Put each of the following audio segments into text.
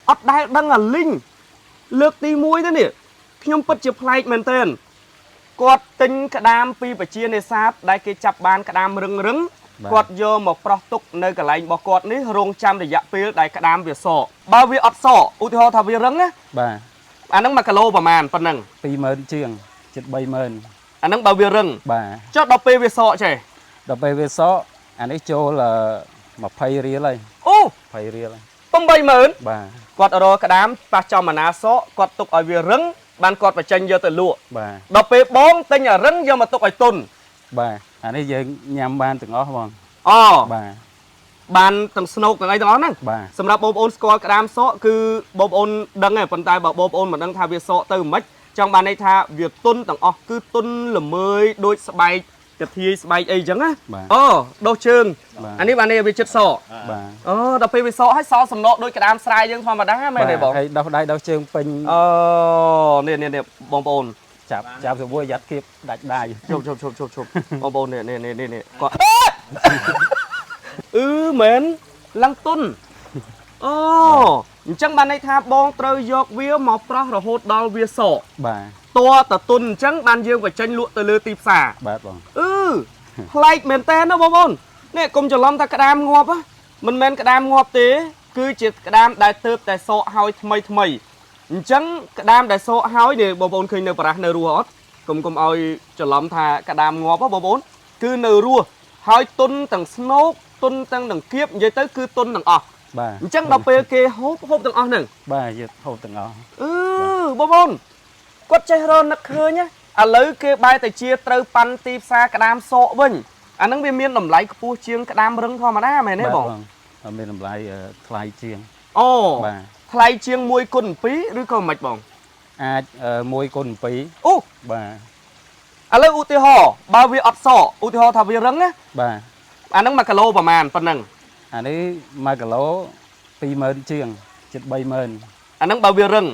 อดได้ดังอ่ะลิงเลือกตีมวยนั่นเนี่ยพี่ยมปัจจุบันเหมือนเต้นกดติงกระดามปีปัจเจียในซาบได้เกจับบานกระดามรึงกดโยมปลอกตุกในกระไรบอกกดนี้โรงจำระยะปีได้กระดามเบียโซบาวีอดโซอุทิศทวีรึงนะอันนั้นมากะโลประมาณปนหนึ่งปีเมินเชียง7-8 หมื่นอันนั้นบาวีรึงเจ้าดอกเปเวโซใช่ดอกเปเวโซอันนี้โจละมาไพเรียเลยโอ้ไพเรียเลยต้องใบเหมือนกดรอกระดามปลาจอมนาโซกดตุกอวีรึงบานกอดไปเจนเยอะแต่ลุ่ดอกเปบ้องเต็งอย่ารั้งยามาตกไอตุนอันนี้ยังยำบานถึงอ้อมองอ๋อบานตั้งสนุกตั้งไอตอนนั้นสำหรับโบโอนสกอร์กระดามโซคือโบโอนดังไงปนตายบอกโบโอนเหมือนดังทาเวียโซตื่นมัดจังบานในทาเวียตุนตั้งอ๋อคือตุนหล่มเมยโดยสบายกระเทียสบายไอจังอะโดเชิงอันนี้บานในเวียจุดโซดอกเปเวียโซให้ซอสำโนโดยกระดามสไลยังพอมาได้ไม่ได้บอกดอกเชิงเป็นเนี่ยบองโอนจับสมบูรณ์ยัดคลิปได้ชมบองโอนเนี่ยก็เหมือนลังต้นจังบานในทาบองเตยยกเวียหมอปลาระหดดอลเวียโซตัวแต่ตุนจังบานเยี่ยมกว่าจังลุตะลือตีสาไลค์เหมือนแต่นะบองเนี่ยกรมจะล้อมตะกระดามงอบอะมันแมนกระดามงอบเต๋คือจิตกระดามได้เติบแต่โซเฮาทำไมจังกระดามได้โซเฮาเนี่ยบองเคยเนื้อปลาเนื้อรัวกรมเอาจะล้อมทากระดามงอบอะบองคือเนื้อรัวเฮาตุนตั้งสโนกตุนตั้งหนังเกียบยัยเต๋คือตุนหนังออกจังเราไปเกฮบตั้งออกหนึ่งยึดฮบตั้งออกบองก็ใจร้อนนักเคยเนี่ยเลยเกใบแต่เชียเตอปันตีซากระดามโซวิ่งอันนั้นเป็นเมียนลำไหลกับปูเชียงกระดามรึงพอมาได้ไหมเนี่ยบอกเมียนลำไหลคลายเชียงคลายเชียงมวยกุนปีหรือก็ไม่บอกมวยกุนปีเลยอุติหอบาวีอัดโซอุติหอทวีรึงนะอันนั้นมากะโลประมาณปนหนึ่งอันนี้มากะโลปีเมินเชียง7-8 หมื่นอันนั้นบาวีรึง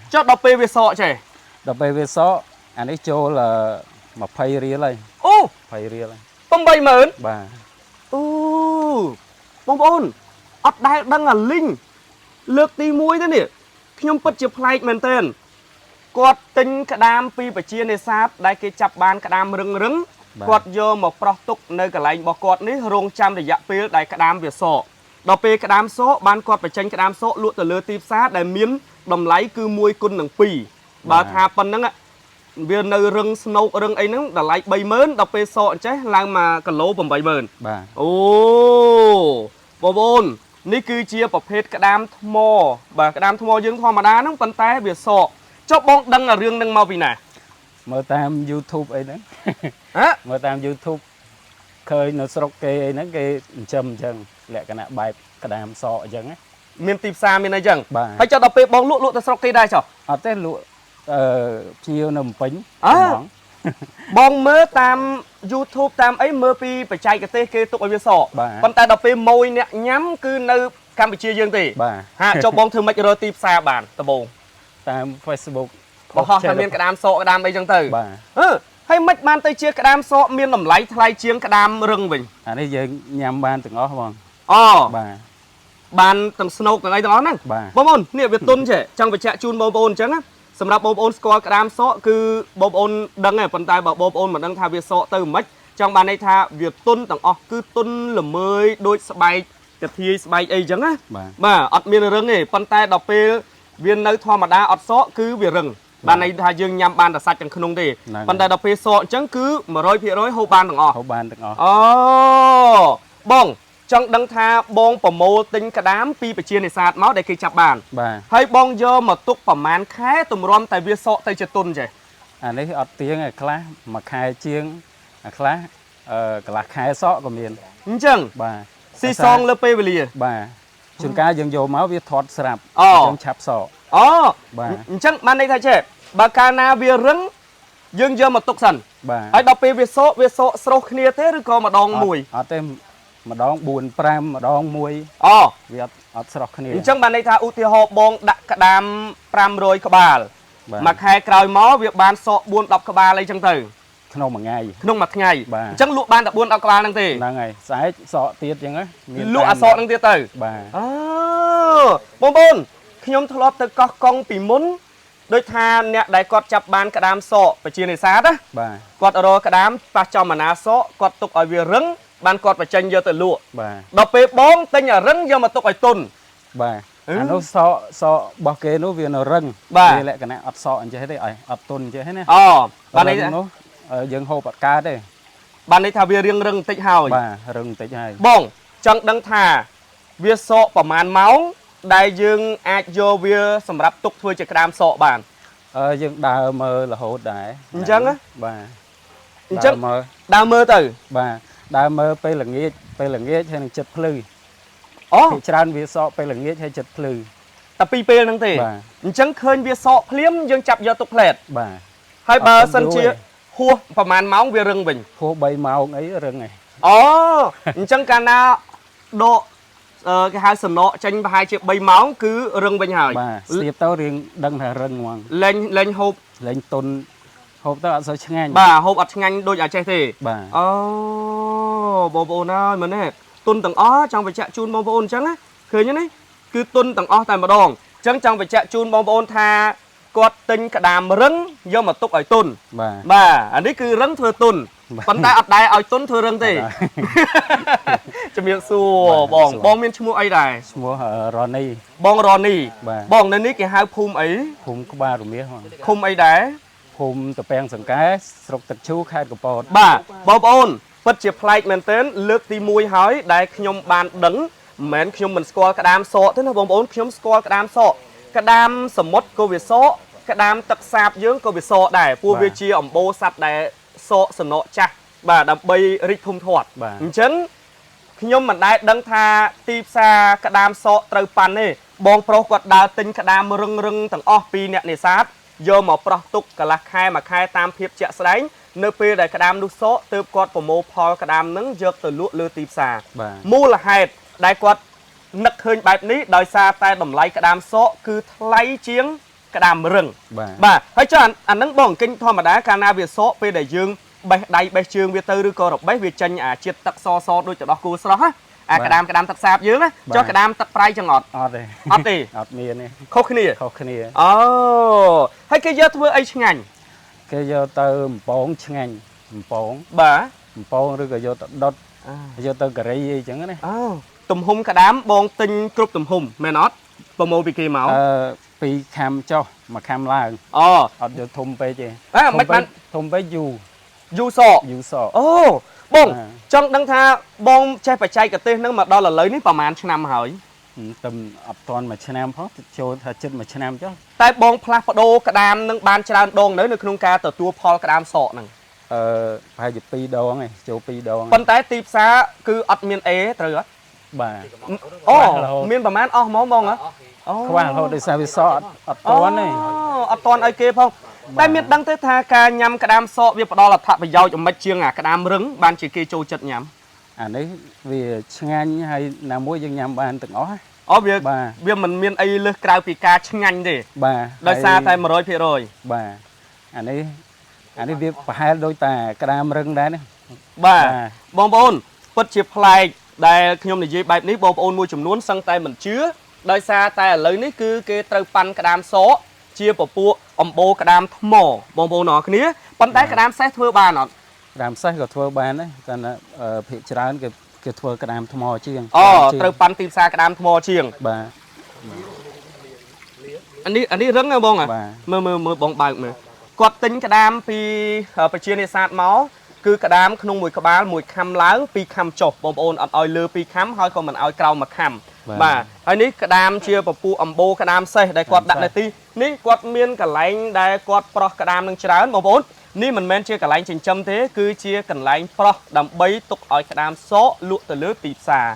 เจ้าดอกเปเวโซใช่ดอกเปเวโซอันนี้โจละมาไพเรียเลยไพเรียเลยต้องใบเหมือนบองอดได้ดังอ่ะลิงเลือกตีมวยนั่นเนี่ยพี่ยมปัจจุบันเหมือนเต้นกดติงกระดามปีปัจเจียในซาบได้เกจับบานกระดามรึงกดโยมปลอกตุกในกระไรบอกกดนี้โรงจำระยะปีได้กระดามเบียโซดอกเปกระดามโซบานกดไปเจนกระดามโซลุตะเลือตีซาได้มิ้นดำไหลคือมวยกุนหนึ่งปีบาทาปันนั่งอะเวียนในรึงสโนกรึงไอ้นั่งดำไหลใบเมินดอกเปโซใช่ลางมากระโหลผมใบเมินโอ้บอนนี่คือเชียประเภทกระดามทมกระดามทมยังธรรมดานั่งปันแต่เบียโซเจ้าบองดังอะเรื่องนึงมาปีไหนเมื่อตาม YouTube ไอ้นั่นเมื่อตาม YouTube เคยนสโรเกไอ้นั่นเกจำจังแหละขณะใบกระดามโซจังไงเมียนตีซาเมียนอะไรจังให้เจ้าดอกเปบองลุแต่สโรเกได้เจ้าเต้นลุเชียวนมปิ้งบองเมื่อตาม YouTube ตามไอ้เมื่อปีไปใจกับเต้เกตุกไอเวสปันแต่ดอกเปมวยเนี่ยย้ำคือในกัมพูชียังตีฮะเจ้าบองถือมาจะโรตีซาบานตะบงตาม Facebook บอกเขาทำเมียนกระดามโซกระดามไปจังตือให้มัดมันเตยเชียกระดามโซเมียนลำไหลทลายเชียงกระดามรึงวิ่งอันนี้ยังยำบานถึงอ้อมองบานตั้งสโนกตั้งไอ้ตอนนั้นบอลเนี่ยเวียตุนใช่จังไปแชะจูนบอลจังนะสำหรับบอลสกอร์กระดามโซคือบอลดังไงปันตายบอกบอลเหมือนดังทาเวียโซตื่นมัดจังบานในทาเวียตุนตั้งอ๋อคือตุนหล่มเมยโดยสบายกระเทียสบายไอ้จังนะอัดเมียนรึงนี่ปันตายดอกเปเวียนในธรรมดาอัดโซคือเวียรึงบานในทายังยำบานแต่สัตว์จังขนมดีปันแต่ดอกเปโซจังคือ100%โฮบานต่างโฮบานต่างบองจังดังทาบองประโมติงกระดามปีไปเชียในศาสตร์เมาส์ได้เคยจับบานให้บองเยอะมาตุกประมาณแค่ตุ่มรวมแต่เวียโซแต่จะตุนใช่อันนี้อัดเตียงไอ้คลามาคายเชียงคลากระลาคายโซก็มีจังซีซองเลเปเวลีชุนกายังโยมาเวียทอดสลับจังฉับโซจังมันในไทยเช่บากานาเวียรึงยังเยอะมาตุกสันไอ้ดอกเปเวียโซสโลคเนียเตหรือก็มาดองมวยเต็มมาดองบุญปรามมาดองมวยเวียดสโลคเนียจังมันในทางอุทิหอบองดักกระดามปรามโรยขบาลมาแค่กลายม้อเวียบานโซบุญดอกขบาลอะไรจังตือขนมมาไงจังลุบานดับบุญดอกขบาลนั่งตีนั่งไงสายโซเตียดยังไงลุอาโซนั่งตีตือบอล ខ្ញុំធ្លាប់ទៅកោះកុងពីមុនដោយថាអ្នកដែលគាត់ចាប់បានក្តាមសក់ប្រជានេសាទណា បាទ គាត់រកក្តាមប៉ះចំអាណាសក់គាត់ទុកឲ្យវារឹងបានគាត់បញ្ចេញយកទៅលក់ បាទ ដល់ពេលបងទិញអារឹងយកមកទុកឲ្យទុន បាទអានោះសរបស់គេនោះវានៅរឹង បាទ វាលក្ខណៈអត់សអញ្ចេះទេឲ្យអត់ទុនអញ្ចេះណា អូបាននេះ រឹងនោះយើងហូបអត់កើតទេ បាននេះថាវារៀងរឹងបន្តិចហើយ បាទរឹងបន្តិចហើយ បងចង់ដឹងថាវាសក់ប្រហែលម៉ោងដែលយើងអាចយកវាសម្រាប់ទុកធ្វើជាក្តាមសក់បាន យើងដើរមើលរហូតដែរ អញ្ចឹងណា បាទ អញ្ចឹង មើល ដើរមើលទៅ បាទដើរមើលពេលល្ងាចហើយនឹងចិត្តភ្លឺ អូ ភាគច្រើនវាសក់ពេលល្ងាចហើយចិត្តភ្លឺ តែពីរពេលហ្នឹងទេ បាទ អញ្ចឹងឃើញវាសក់ភ្លាមយើងចាប់យកទុកផ្លែត បាទ ហើយបើ អត់ សិន យូរ ជា ទេ ហួសប្រហែលម៉ោងវារឹងវិញ ហួស3ម៉ោងអីរឹងហើយ អូអញ្ចឹងកាលណាដកគេហៅសំណក់ចេញប្រហែលជា3ម៉ោងគឺរឹងវិញហើយ បាទស្ទាបទៅរៀងដឹងថារឹងហ្មង លែងហូប លេងតុនហូបទៅអត់សូវឆ្ងាញ់ បាទហូបអត់ឆ្ងាញ់ដូចអាចចេះទេ បាទ អូបងប្អូនអើយមែនទេទុនទាំងអស់ចង់បញ្ជាក់ជូនបងប្អូនអញ្ចឹងណាឃើញទេនេះគឺទុនទាំងអស់តែម្ដងអញ្ចឹងចង់បញ្ជាក់ជូនបងប្អូនថាគាត់ទិញក្តាមរឹងយកមកទុកឲ្យទុន បាទ បាទអានេះគឺរឹងធ្វើទុន បាទ ប៉ុន្តែអត់ដែរឲ្យទុនធ្វើរឹងទេ អត់ដែរ ជំរាបសួរ បាទ បងមានឈ្មោះអីដែរ ឈ្មោះរ៉ូនី បងរ៉ូនី បាទ បងនៅនេះគេហៅភូមិអី ភូមិក្បាលរមៀសហ្មង ឃុំអីដែរ ភូមិតពាំងសង្កែស្រុកទឹកឈូខេត្តកំពត បាទបងប្អូនពិតជាប្លែកមែនទែនលើកទី1ហើយដែលខ្ញុំបានដឹងមិនមែនខ្ញុំមិនស្គាល់ក្តាមសក់ទេណាបងប្អូនខ្ញុំស្គាល់ក្តាមសក់ក្តាមសមុទ្រក៏វាសក់ក្តាមទឹកសាបយើងក៏វាសក់ដែរព្រោះវាជាអំបូរសัตว์ដែលសក់សំណក់ចាស់បាទដើម្បីរីកធំធាត់អញ្ចឹងខ្ញុំមិនដែលដឹងថាទីផ្សារក្តាមសក់ត្រូវប៉ាន់ទេបងប្រុសគាត់ដើរទិញក្តាមរឹងទាំងអស់ពីអ្នកនេសាទយកមកប្រោះទុកកន្លះខែមួយខែតាមភាពជាក់ស្ដែងនៅពេលដែលក្តាមនោះសក់ទើបគាត់ប្រមូលផលក្តាមនឹងយកទៅលក់លើទីផ្សារ បាទ មូលហេតុដែលគាត់នឹកឃើញបែបនេះដោយសារតែតម្លៃក្តាមសក់គឺថ្លៃជាងក្តាមរឹង បាទ បាទហើយចុះអាហ្នឹងបងគិញធម្មតាកាលណាវាសក់ពេលដែលយើងបេះដៃបេះជើងវាទៅឬក៏របេះវាចេញអាជាតិទឹកសដូចទៅដោះគោស្រស់ណាអាក្តាមទឹកសាបយើងណាចុះក្តាមទឹកប្រៃចឹងអត់ អត់ទេ អត់ទេ អត់មានទេ ខុសគ្នា ខុសគ្នា អូហើយគេយកធ្វើអីឆ្ងាញ់ គេយកទៅបំពងឆ្ងាញ់បំពង បាទ បំពងឬក៏យកទៅដុតយកទៅការីអីចឹងណា អូទំហំក្តាមបងទិញគ្រប់ទំហំមែនអត់ប្រមូលពីគេមក ពីខាំចុះមកខាំឡើង អូ អត់យកធំពេកទេ មិនបាន ធំពេកយូរ យូសក់ យូរសក់ អូបងចង់ដឹងថាបងចេះបច្ចេកទេសហ្នឹងមកដល់ឥឡូវនេះប្រហែលឆ្នាំហើយ តែអត់ទាន់មួយឆ្នាំផងចូលថាចិត្តមួយឆ្នាំចុះ តែបងផ្លាស់ប្ដូរក្តាមនឹងបានច្រើនដងនៅក្នុងការទទួលផលក្តាមសក់ហ្នឹង ប្រហែលជា2ដងឯងចូល2ដង ប៉ុន្តែទីផ្សារគឺអត់មានអេត្រូវអត់ បាទ អូមានប្រហែលអស់ហ្មងបងហ៎អូ ខ្វះរហូតដោយសារវាសក់អត់ទាន់ទេ អត់ទាន់ឲ្យគេផងតែមានដឹងទេថាការញ៉ាំក្តាមសក់វាផ្ដល់អត្ថប្រយោជន៍អំមិចជាងអាក្តាមរឹងបានជាគេចូលចិត្តញ៉ាំ អានេះវាឆ្ងាញ់ហើយណាមួយយើងញ៉ាំបានទាំងអស់ អូវា បាទ វាមិនមានអីលើសក្រៅពីការឆ្ងាញ់ទេ បាទ ដោយសារតែ 100% បាទអានេះវាប្រហែលដូចតាក្តាមរឹងដែរណា បាទបងប្អូនពិតជាប្លែកដែលខ្ញុំនិយាយបែបនេះបងប្អូនមួយចំនួនសឹងតែមិនជឿដោយសារតែឥឡូវនេះគឺគេត្រូវប៉ាន់ក្តាមសក់ជាពពួកអំបូរក្តាមថ្មបងប្អូនអរគ្នាប៉ុន្តែក្តាមសេះធ្វើបានអត់ ក្តាមសេះក៏ធ្វើបានដែរតែភាគច្រើនគេធ្វើក្តាមថ្មជាង អូត្រូវប៉ាន់ទីផ្សារក្តាមថ្មជាង បាទ អានេះរឹងហ៎បងហ៎ បាទ មើលបងបើកមើលគាត់ទិញក្តាមពីប្រជានេសាទមកគឺក្តាមក្នុងមួយក្បាលមួយខាំឡើងពីរខាំចុះបងប្អូនអត់ឲ្យលើពីរខាំហើយក៏មិនឲ្យក្រោមមួយខាំបាទហើយនេះក្តាមជាពពួកអំបូរក្តាមសេះដែលគាត់ដាក់នៅទីនេះគាត់មានកន្លែងដែលគាត់ប្រោះក្តាមនឹងច្រើនបងប្អូននេះមិនមែនជាកន្លែងចិញ្ចឹមទេគឺជាកន្លែងប្រោះដើម្បីទុកឲ្យក្តាមសក់លក់ទៅលើទីផ្សារ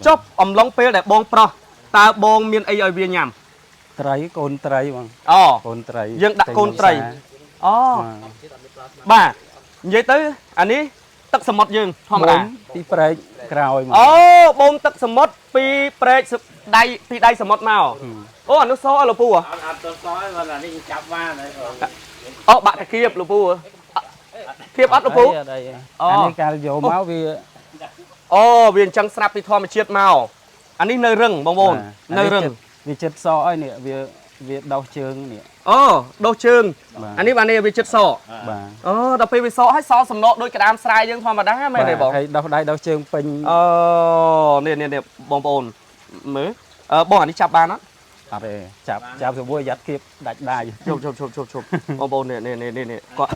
ចុះអំឡុងពេលដែលបងប្រោះតើបងមានអីឲ្យវាញ៉ាំ ត្រីកូនត្រីបង អូ កូនត្រី យើងដាក់កូនត្រីអូបាទនិយាយទៅអានេះទឹកសមុទ្រយើងធម្មតា ពីព្រែកក្រោយមក អូបូមទឹកសមុទ្រពីព្រែកដៃពីដៃសមុទ្រមកអូអានោះសអស់លោកពូ អត់ទៅសល់គាត់អានេះចាប់បានហើយ អូបាក់តាគៀបលោកពូគៀបអត់លោកពូ អានេះកាលយកមកវា អូវាអញ្ចឹងស្រាប់ពីធម្មជាតិមកអានេះនៅរឹងបងប្អូននៅរឹង វ វាចិត្តសអើយនេះវាដោះជើងនេះ អូដោះជើងអានេះបាននេះវាចិត្តស បាទ អូដល់ពេលវាសឲ្យសសំណក់ដូចក្តាមស្រែយើងធម្មតាមែនទេបង ហើយដោះដៃដោះជើងពេញ អូនេះបងប្អូនមើលបងអានេះចាប់បានអត់ អត់ទេចាប់ទៅមួយយ៉ាត់គៀបដាច់ដៃ ជប់បងប្អូននេះគាត់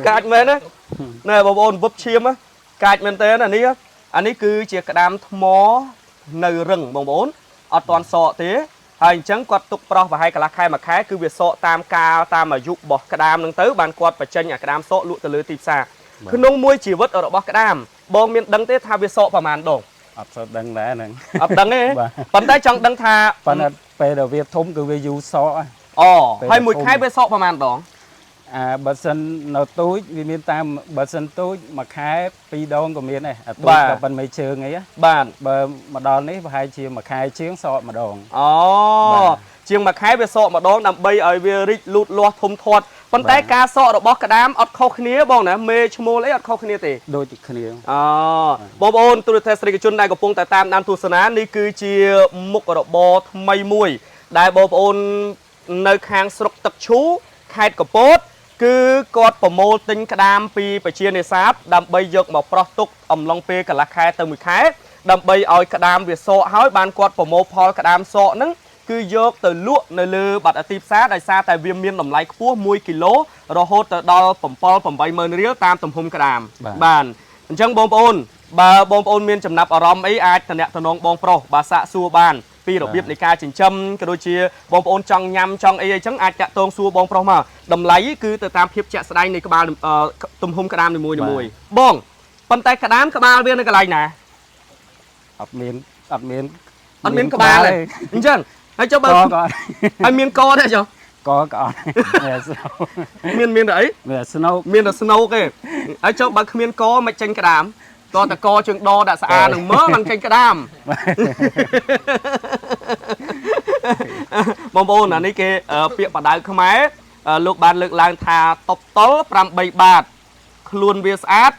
កាច់មែនណាណែបងប្អូនវឹបឈាមកាច់មែនតើអានេះគឺជាក្តាមថ្មនៅរឹងបងប្អូនអត់ទាន់សក់ទេហើយអញ្ចឹងគាត់ទុកប្រោះប្រហែលកន្លះខែមួយខែគឺវាសក់តាមកាលតាមអាយុរបស់ក្តាមហ្នឹងទៅបានគាត់បញ្ចេញអាក្តាមសក់លក់ទៅលើទីផ្សារក្នុងមួយជីវិតរបស់ក្តាមបងមានដឹងទេថាវាសក់ប្រហែលដង អត់សូវដឹងដែរហ្នឹង អត់ដឹងទេប៉ុន្តែចង់ដឹងថា ប៉ុន្តែពេលដែលវាធំគឺវាយូរសក់ អូហើយមួយខែវាសក់ប្រហែលដង បើសិននៅទូចវាមានតាមបើសិនទូចមួយខែ2ដងក៏មានដែរអាទូចក៏ប៉ុន្មានជើងអី បាទ បើមកដល់នេះប្រហែលជាមួយខែជាងសក់ម្ដង អូជាងមួយខែវាសក់ម្ដងដើម្បីឲ្យវារីកលូតលាស់ធំធាត់ប៉ុន្តែការសក់របស់ក្តាមអត់ខុសគ្នាបងណាមេឈ្មោលអីអត់ខុសគ្នាទេ ដូចគ្នា អូបងប្អូនទូរទស្សនិកជនដែលកំពុងតែតាមដានទស្សនានេះគឺជាមុខរបរថ្មីមួយដែលបងប្អូននៅខាងស្រុកទឹកឈូខេត្តកំពតគឺគាត់ប្រមូលទិញក្តាមពីប្រជានេសាទដើម្បីយកមកប្រោះទុកអំឡុងពេលកន្លះខែទៅមួយខែដើម្បីឲ្យក្តាមវាសក់ហើយបានគាត់ប្រមូលផលក្តាមសក់ហ្នឹងគឺយកទៅលក់នៅលើបាត់ទីផ្សារដោយសារតែវាមានតម្លៃខ្ពស់1គីឡូរហូតទៅដល់7-80000រៀលតាមទំហំក្តាមបាទអញ្ចឹងបងប្អូនបើបងប្អូនមានចំណាប់អារម្មណ៍អីអាចតំណតំណងបងប្រុសបើសាកសួរបានពីរបៀបនៃការចិញ្ចឹមក៏ដូចជាបងប្អូនចង់ញ៉ាំចង់អីអញ្ចឹងអាចតាក់ទងសួរបងប្រុសមកតម្លៃគឺទៅតាមភាពជាក់ស្ដែងនៃក្បាលទំហំក្តាមនីមួយៗបងប៉ុន្តែក្តាមក្បាលវានៅកន្លែងណាអត់មានក្បាលទេអញ្ចឹងហើយចុះបើហើយមានកទេចុះ ក៏អត់មានតែអី មានស្នូក មានតែស្នូកទេហើយចុះបើគ្មានកមិនចេញក្តាមតតកជើងដដាក់ស្អាតនឹងមើលមិនចេញក្តាមបងប្អូនអានេះគេពាក្យបដៅខ្មែរលោកបានលើកឡើងថាតបតល់8បាតខ្លួនវាស្អាត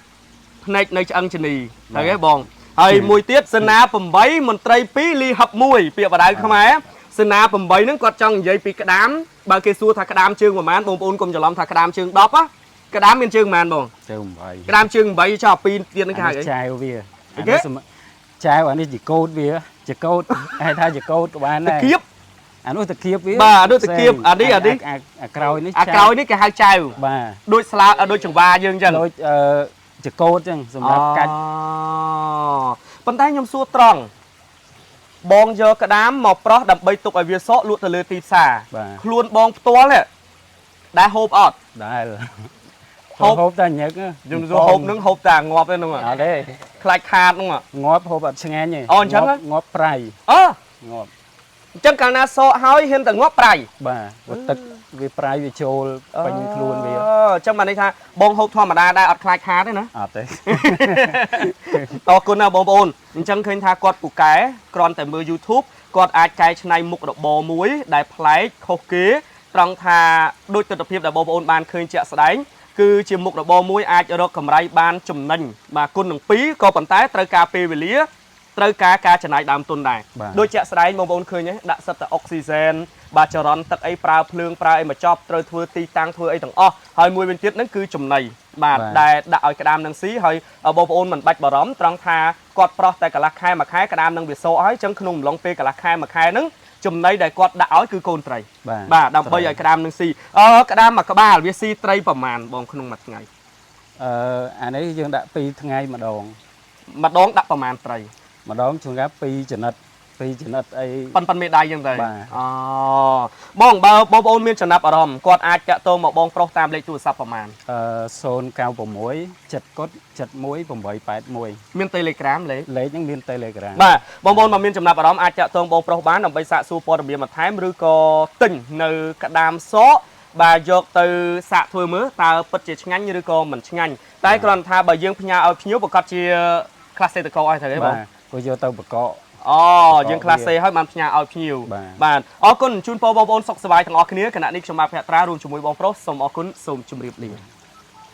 ភ្នែកនៅឆ្អឹងជនីហើយទេបងហើយមួយទៀតសេនា8មន្ត្រី2លីហឹប1ពាក្យបដៅខ្មែរសេនា8ហ្នឹងគាត់ចង់និយាយពីក្តាមបើគេសួរថាក្តាមជើងប្រហែលបងប្អូនកុំច្រឡំថាក្តាមជើង10ក្តាមមានជើងប្រហែលបងជើង8ក្តាមជើង8ចោល2ទៀតហ្នឹងគេហៅអីចែវវាចែវអានេះជាកូតវាជាកូតហៅថាជាកូតក៏បានដែរគៀបអានោះតាគៀបវាបាទអានោះតាគៀបអានេះអាក្រោយនេះគេហៅចែវបាទដូចស្លាដូចចង្វាយើងអញ្ចឹងដូចជាកូតអញ្ចឹងសម្រាប់កាច់ប៉ុន្តែខ្ញុំសួរត្រង់បងយកក្តាមមកប្រោះដើម្បីទុកឲ្យវាសក់លក់ទៅលើទីផ្សារខ្លួនបងផ្ទាល់ដែរហូបអត់ដែរហូបតែញឹកខ្ញុំហូបនឹងហូបតែងាប់ទេហ្នឹងអត់ទេខ្លាច់ខាតហ្នឹងងាប់ហូបអត់ឆ្ងាញ់ទេអូអញ្ចឹងងាប់ប្រៃងាប់អញ្ចឹងកាលណាសក់ហើយហ៊ានតែងាប់ប្រៃបាទទឹកវាប្រៃវាចូលពេញខ្លួនវាអញ្ចឹងបានន័យថាបងហូបធម្មតាដែរអត់ខ្លាចខាតទេណាអត់ទេអរគុណណាបងប្អូនអញ្ចឹងឃើញថាគាត់ពូកែគ្រាន់តែមើល YouTube គាត់អាចកែច្នៃមុខរបរមួយដែលប្លែកខុសគេត្រង់ថាដូចទស្សនវិជ្ជាដែលបងប្អូនបានឃើញជាក់ស្ដែងគឺជាមុខរបរមួយអាចរកកម្រៃបានចំណេញបាទគុណនឹង2ក៏ប៉ុន្តែត្រូវការពេលវេលាត្រូវការចំណាយដើមទុនដែរដូចជាក់ស្ដែងបងប្អូនឃើញដាក់សិតតែអុកស៊ីហ្សែនបាទចរន្តទឹកអីប្រើភ្លើងប្រើអីមកចប់ត្រូវធ្វើទីតាំងធ្វើអីទាំងអស់ហើយមួយវិញទៀតហ្នឹងគឺចំណីបាទដែលដាក់ឲ្យក្តាមនឹងស៊ីហើយបងប្អូនមិនបាច់បារម្ភត្រង់ថាគាត់ប្រោះតែកន្លះខែមួយខែក្តាមនឹងវាសក់ហើយអញ្ចឹងក្នុងអំឡុងពេលកន្លះខែមួយខែហ្នឹងចំណីដែលគាត់ដាក់ឲ្យគឺកូនត្រីបាទដើម្បីឲ្យក្តាមនឹងស៊ីក្តាមមួយក្បាលវាស៊ីត្រីប្រមាណបងក្នុងមួយថ្ងៃអានេះយើងដាក់2ថ្ងៃម្ដងដាក់ប្រមាណត្រីម្ដងជួនកាល2ចំណិតអីប៉ុនមេដៃចឹងទៅបងបើបងប្អូនមានចំណាប់អារម្មណ៍គាត់អាចតាក់ទងមកបងប្រុសតាមលេខទូរស័ព្ទប្រមាណ096 771 មាន Telegram លេខហ្នឹងមាន Telegram បាទបងប្អូនមកមានចំណាប់អារម្មណ៍អាចតាក់ទងបងប្រុសបានដើម្បីសាកសួរព័ត៌មានបន្ថែមឬក៏ទិញនៅក្តាមសក់បាទយកទៅសាកធ្វើមើលតើពិតជាឆ្ងាញ់ឬក៏មិនឆ្ងាញ់តែគ្រាន់ថាបើយើងផ្ញើឲ្យភ្ញៀវប្រកាសជាខ្លះសេតកោឲ្យទៅទេបងក៏យកទៅបកកយើងខ្លះសេឲ្យបានផ្ញើឲ្យភ្ញៀវបាទអរគុណជូនពរបងប្អូនសុខសប្បាយទាំងអស់គ្នាគណៈនេះខ្ញុំបាទភក្ត្រារួមជាមួយបងប្រុសសូមអរគុណសូមជម្រាបលា